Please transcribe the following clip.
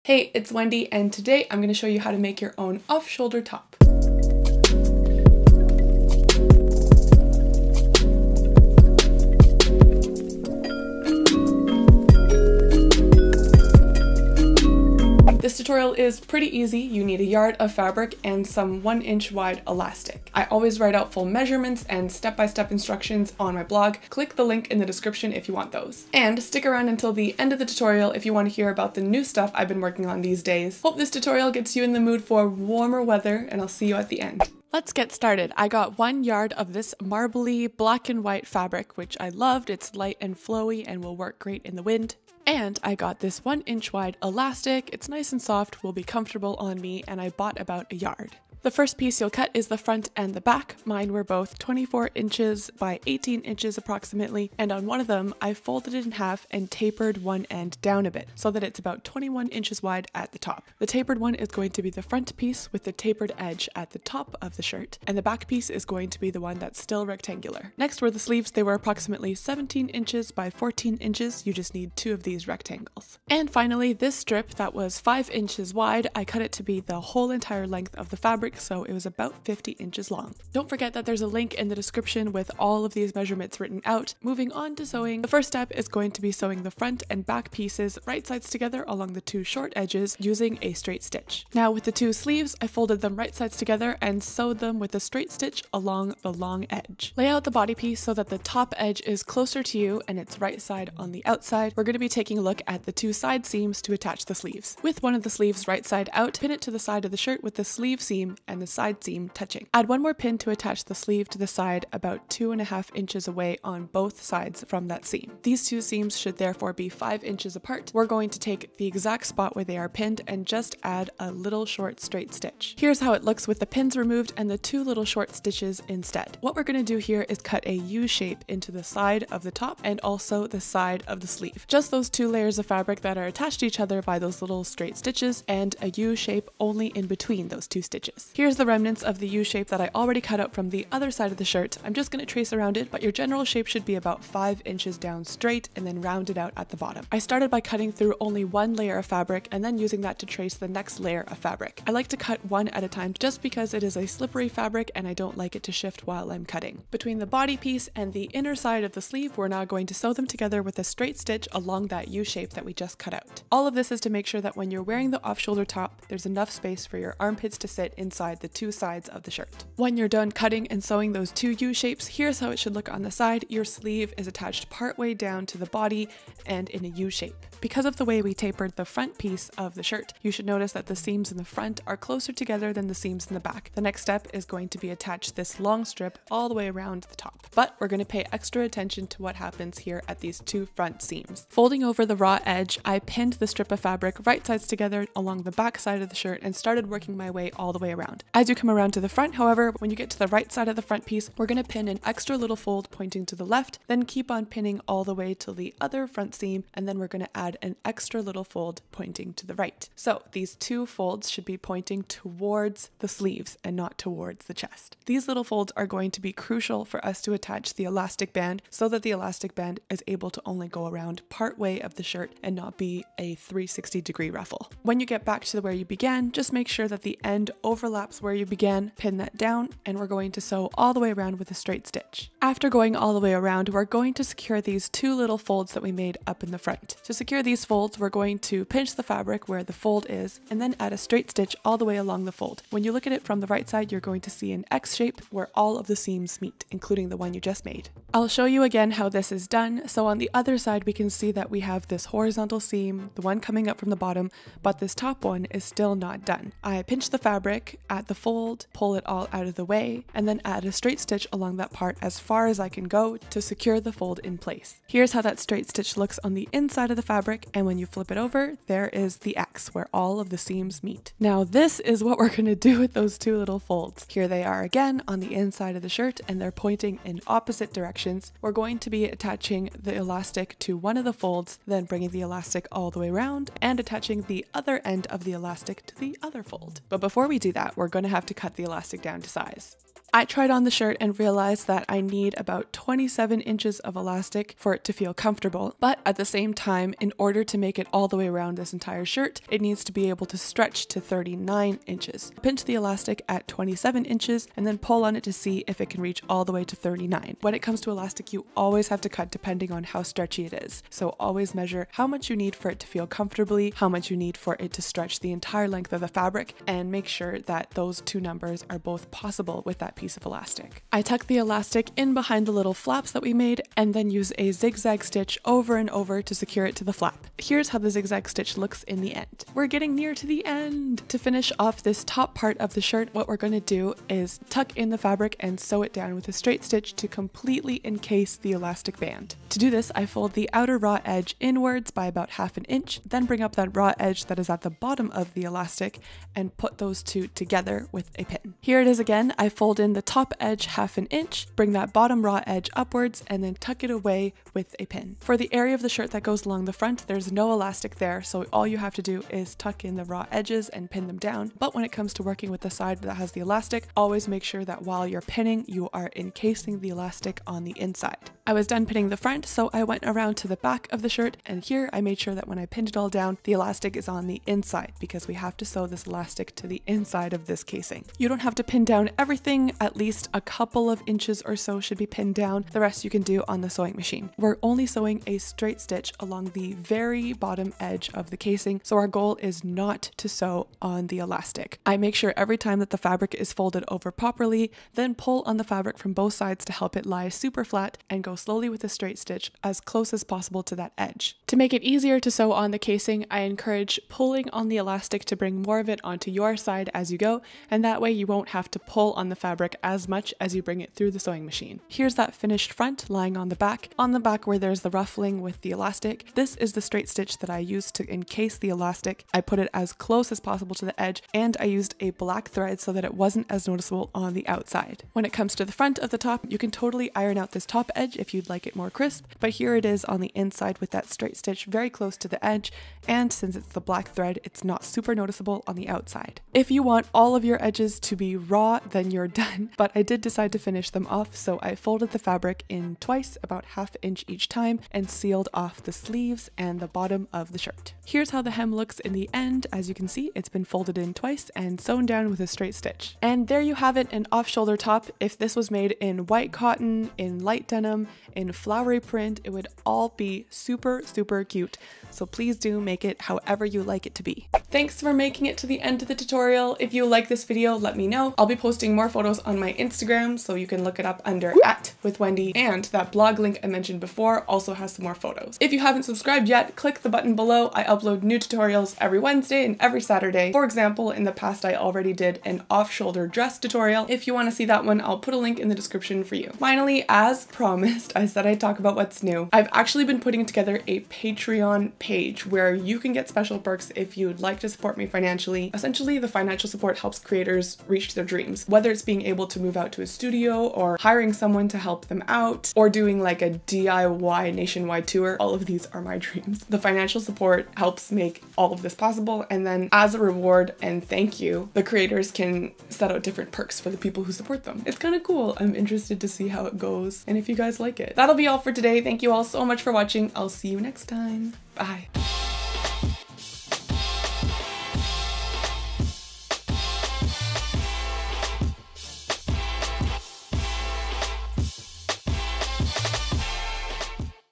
Hey, it's Wendy, and today I'm going to show you how to make your own off-shoulder top. This tutorial is pretty easy. You need a yard of fabric and some 1-inch wide elastic. I always write out full measurements and step-by-step instructions on my blog. Click the link in the description if you want those. And stick around until the end of the tutorial if you want to hear about the new stuff I've been working on these days. Hope this tutorial gets you in the mood for warmer weather, and I'll see you at the end. Let's get started. I got 1 yard of this marbly black and white fabric, which I loved. It's light and flowy and will work great in the wind. And I got this 1-inch wide elastic. It's nice and soft, will be comfortable on me, and I bought about a yard. The first piece you'll cut is the front and the back. Mine were both 24 inches by 18 inches approximately, and on one of them I folded it in half and tapered one end down a bit so that it's about 21 inches wide at the top. The tapered one is going to be the front piece with the tapered edge at the top of the shirt, and the back piece is going to be the one that's still rectangular. Next were the sleeves. They were approximately 17 inches by 14 inches. You just need 2 of these rectangles. And finally, this strip that was 5 inches wide, I cut it to be the whole entire length of the fabric, so it was about 50 inches long. Don't forget that there's a link in the description with all of these measurements written out. Moving on to sewing, the first step is going to be sewing the front and back pieces right sides together along the 2 short edges using a straight stitch. Now with the 2 sleeves, I folded them right sides together and sewed them with a straight stitch along the long edge. Lay out the body piece so that the top edge is closer to you and it's right side on the outside. We're going to be taking a look at the 2 side seams to attach the sleeves. With one of the sleeves right side out, pin it to the side of the shirt with the sleeve seam and the side seam touching. Add one more pin to attach the sleeve to the side about 2.5 inches away on both sides from that seam. These 2 seams should therefore be 5 inches apart. We're going to take the exact spot where they are pinned and just add a little short straight stitch. Here's how it looks with the pins removed and the 2 little short stitches instead. What we're going to do here is cut a U shape into the side of the top and also the side of the sleeve. Just those 2 layers of fabric that are attached to each other by those little straight stitches, and a U shape only in between those 2 stitches. Here's the remnants of the U shape that I already cut out from the other side of the shirt. I'm just going to trace around it, but your general shape should be about 5 inches down straight and then rounded out at the bottom. I started by cutting through only 1 layer of fabric and then using that to trace the next layer of fabric. I like to cut one at a time just because it is a slippery fabric and I don't like it to shift while I'm cutting. Between the body piece and the inner side of the sleeve, we're now going to sew them together with a straight stitch along that U shape that we just cut out. All of this is to make sure that when you're wearing the off-shoulder top, there's enough space for your armpits to sit inside the 2 sides of the shirt. When you're done cutting and sewing those 2 U shapes, here's how it should look on the side. Your sleeve is attached partway down to the body and in a U shape. Because of the way we tapered the front piece of the shirt, you should notice that the seams in the front are closer together than the seams in the back. The next step is going to be attach this long strip all the way around the top. But we're going to pay extra attention to what happens here at these 2 front seams. Folding over the raw edge, I pinned the strip of fabric right sides together along the back side of the shirt and started working my way all the way around. As you come around to the front, however, when you get to the right side of the front piece, we're going to pin an extra little fold pointing to the left, then keep on pinning all the way to the other front seam, and then we're going to add an extra little fold pointing to the right. So these 2 folds should be pointing towards the sleeves and not towards the chest. These little folds are going to be crucial for us to attach the elastic band so that the elastic band is able to only go around part way of the shirt and not be a 360-degree ruffle. When you get back to where you began, just make sure that the end overlaps where you began, pin that down, and we're going to sew all the way around with a straight stitch. After going all the way around, we're going to secure these 2 little folds that we made up in the front. To secure these folds, we're going to pinch the fabric where the fold is and then add a straight stitch all the way along the fold. When you look at it from the right side, you're going to see an X shape where all of the seams meet, including the one you just made. I'll show you again how this is done. So on the other side, we can see that we have this horizontal seam, the one coming up from the bottom, but this top one is still not done. I pinch the fabric at the fold, pull it all out of the way, and then add a straight stitch along that part as far as I can go to secure the fold in place. Here's how that straight stitch looks on the inside of the fabric, and when you flip it over, there is the X where all of the seams meet. Now this is what we're going to do with those 2 little folds. Here they are again on the inside of the shirt, and they're pointing in opposite directions. We're going to be attaching the elastic to one of the folds, then bringing the elastic all the way around and attaching the other end of the elastic to the other fold. But before we do that, we're going to have to cut the elastic down to size. I tried on the shirt and realized that I need about 27 inches of elastic for it to feel comfortable, but at the same time, in order to make it all the way around this entire shirt, it needs to be able to stretch to 39 inches. Pinch the elastic at 27 inches and then pull on it to see if it can reach all the way to 39. When it comes to elastic, you always have to cut depending on how stretchy it is. So always measure how much you need for it to feel comfortably, how much you need for it to stretch the entire length of the fabric, and make sure that those two numbers are both possible with that piece of elastic. I tuck the elastic in behind the little flaps that we made and then use a zigzag stitch over and over to secure it to the flap. Here's how the zigzag stitch looks in the end. We're getting near to the end. To finish off this top part of the shirt, what we're going to do is tuck in the fabric and sew it down with a straight stitch to completely encase the elastic band. To do this, I fold the outer raw edge inwards by about 1/2 inch, then bring up that raw edge that is at the bottom of the elastic and put those two together with a pin. Here it is again. I fold in the top edge 1/2 inch, bring that bottom raw edge upwards, and then tuck it away with a pin. For the area of the shirt that goes along the front, there's no elastic there, so all you have to do is tuck in the raw edges and pin them down. But when it comes to working with the side that has the elastic, always make sure that while you're pinning, you are encasing the elastic on the inside. I was done pinning the front, so I went around to the back of the shirt, and here I made sure that when I pinned it all down, the elastic is on the inside because we have to sew this elastic to the inside of this casing. You don't have to pin down everything, at least a couple of inches or so should be pinned down. The rest you can do on the sewing machine. We're only sewing a straight stitch along the very bottom edge of the casing, so our goal is not to sew on the elastic. I make sure every time that the fabric is folded over properly, then pull on the fabric from both sides to help it lie super flat and go slowly with a straight stitch as close as possible to that edge. To make it easier to sew on the casing, I encourage pulling on the elastic to bring more of it onto your side as you go, and that way you won't have to pull on the fabric as much as you bring it through the sewing machine. Here's that finished front lying on the back. On the back where there's the ruffling with the elastic, this is the straight stitch that I used to encase the elastic. I put it as close as possible to the edge, and I used a black thread so that it wasn't as noticeable on the outside. When it comes to the front of the top, you can totally iron out this top edge if you'd like it more crisp, but here it is on the inside with that straight stitch very close to the edge, and since it's the black thread, it's not super noticeable on the outside. If you want all of your edges to be raw, then you're done, but I did decide to finish them off, so I folded the fabric in twice, about 1/2 inch each time, and sealed off the sleeves and the bottom of the shirt. Here's how the hem looks in the end. As you can see, it's been folded in twice and sewn down with a straight stitch. And there you have it, an off-shoulder top. If this was made in white cotton, in light denim, in flowery print, it would all be super, super cute. So please do make it however you like it to be. Thanks for making it to the end of the tutorial. If you like this video, let me know. I'll be posting more photos on my Instagram, so you can look it up under @withwendy, and that blog link I mentioned before also has some more photos. If you haven't subscribed yet, click the button below. I upload new tutorials every Wednesday and every Saturday. For example, in the past I already did an off-shoulder dress tutorial. If you want to see that one, I'll put a link in the description for you. Finally, as promised, I said I'd talk about what's new. I've actually been putting together a Patreon page where you can get special perks if you'd like to support me financially. Essentially, the financial support helps creators reach their dreams, whether it's being able to move out to a studio or hiring someone to help them out or doing like a DIY nationwide tour. All of these are my dreams. The financial support helps make all of this possible, and then as a reward and thank you, the creators can set out different perks for the people who support them. It's kind of cool. I'm interested to see how it goes and if you guys like it. That'll be all for today. Thank you all so much for watching. I'll see you next time. Bye.